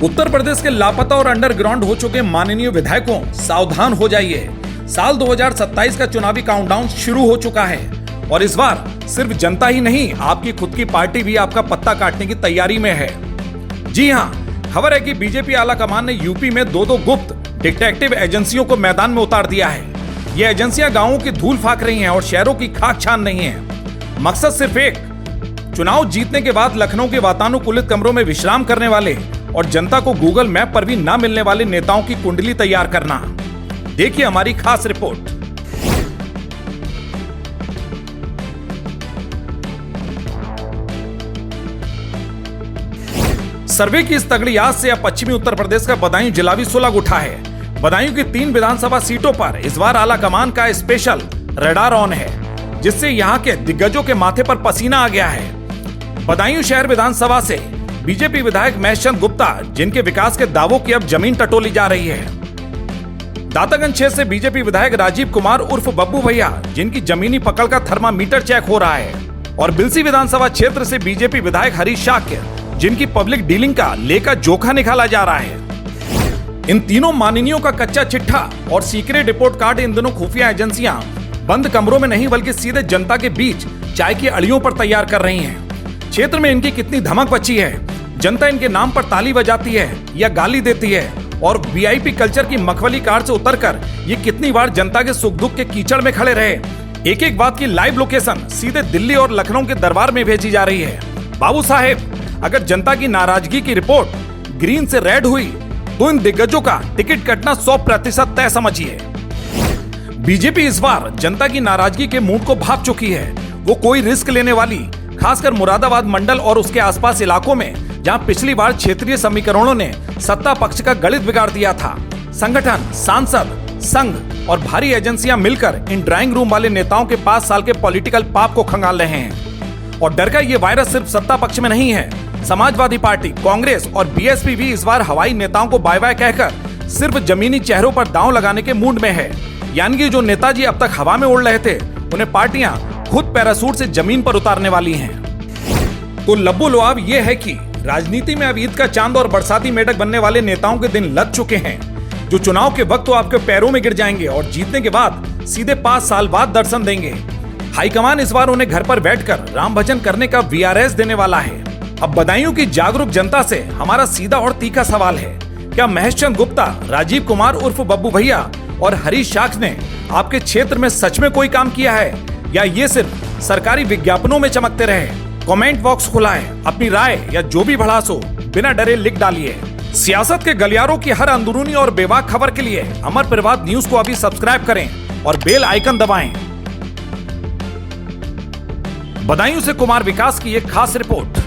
उत्तर प्रदेश के लापता और अंडरग्राउंड हो चुके माननीय विधायकों, सावधान हो जाइए। साल 2027 का चुनावी काउंटडाउन शुरू हो चुका है और इस बार सिर्फ जनता ही नहीं, आपकी खुद की पार्टी भी आपका पत्ता काटने की तैयारी में है। जी हां, खबर है कि बीजेपी आला कमान ने यूपी में दो गुप्त डिटेक्टिव एजेंसियों को मैदान में उतार दिया है। ये एजेंसियां गांवों की धूल फाक रही हैं और शहरों की खाक छान रही हैं। मकसद सिर्फ एक, चुनाव जीतने के बाद लखनऊ के वातानुकूलित कमरों में विश्राम करने वाले और जनता को गूगल मैप पर भी ना मिलने वाले नेताओं की कुंडली तैयार करना। देखिए हमारी खास रिपोर्ट। सर्वे की इस तगड़ी आज से अब पश्चिमी उत्तर प्रदेश का बदायूं जिला भी सुलग उठा है। बदायूं की 3 विधानसभा सीटों पर इस बार आला कमान का स्पेशल रडार ऑन है, जिससे यहां के दिग्गजों के माथे पर पसीना आ गया है। बदायूं शहर विधानसभा से बीजेपी विधायक महेशचंद गुप्ता, जिनके विकास के दावों की अब जमीन टटोली जा रही है। दातागंज क्षेत्र से बीजेपी विधायक राजीव कुमार उर्फ बब्बू भैया, जिनकी जमीनी पकड़ का थर्मामीटर चेक हो रहा है। और बिलसी विधानसभा क्षेत्र से बीजेपी विधायक हरीश शाक्य, जिनकी पब्लिक डीलिंग का लेखा जोखा निकाला जा रहा है। इन तीनों माननीयों का कच्चा चिट्ठा और सीक्रेट रिपोर्ट कार्ड इन दोनों खुफिया एजेंसियां बंद कमरों में नहीं बल्कि सीधे जनता के बीच चाय की अड़ियों पर तैयार कर रही हैं। क्षेत्र में इनकी कितनी धमक बची है, जनता इनके नाम पर ताली बजाती है या गाली देती है, और वीआईपी कल्चर की मखमली कार से उतरकर ये कितनी बार जनता के सुख दुख के कीचड़ में खड़े रहे। एक एक बात की लाइव लोकेशन सीधे दिल्ली और लखनऊ के दरबार में भेजी जा रही है। बाबू साहेब, अगर जनता की नाराजगी की रिपोर्ट ग्रीन से रेड हुई तो इन दिग्गजों का टिकट कटना 100% तय समझिए। बीजेपी इस बार जनता की नाराजगी के मूड को भाप चुकी है। वो कोई रिस्क लेने वाली, खासकर मुरादाबाद मंडल और उसके आसपास इलाकों में, जहां पिछली बार क्षेत्रीय समीकरणों ने सत्ता पक्ष का गणित बिगाड़ दिया था, संगठन, सांसद, संघ और भारी एजेंसियां मिलकर इन ड्राइंग रूम वाले नेताओं के 5 साल के पॉलिटिकल पाप को खंगाल रहे हैं। और डर का ये वायरस सिर्फ सत्ता पक्ष में नहीं है, समाजवादी पार्टी, कांग्रेस और बीएसपी भी इस बार हवाई नेताओं को बाय बाय कहकर सिर्फ जमीनी चेहरों पर दांव लगाने के मूड में है। यानी कि जो नेताजी अब तक हवा में उड़ रहे थे, उन्हें पार्टियां खुद पैरासूट से जमीन पर उतारने वाली हैं। तो लब्बो लुआब ये है कि राजनीति में अब ईद का चांद और बरसाती मेढक बनने वाले नेताओं के दिन लग चुके हैं, जो चुनाव के वक्त तो आपके पैरों में गिर जाएंगे और जीतने के बाद सीधे 5 साल बाद दर्शन देंगे। हाईकमान इस बार उन्हें घर पर बैठकर राम भजन करने का वीआरएस देने वाला है। अब बदायूं की जागरूक जनता से हमारा सीधा और तीखा सवाल है, क्या महेशचंद गुप्ता, राजीव कुमार उर्फ बब्बू भैया और हरीश शाक्य ने आपके क्षेत्र में सच में कोई काम किया है, या ये सिर्फ सरकारी विज्ञापनों में चमकते रहे? कमेंट बॉक्स खुला है, अपनी राय या जो भी भड़ास हो बिना डरे लिख डालिए। सियासत के गलियारों की हर अंदरूनी और बेबाक खबर के लिए अमर प्रभात न्यूज को अभी सब्सक्राइब करें और बेल आइकन दबाएं। बदायूं से कुमार विकास की एक खास रिपोर्ट।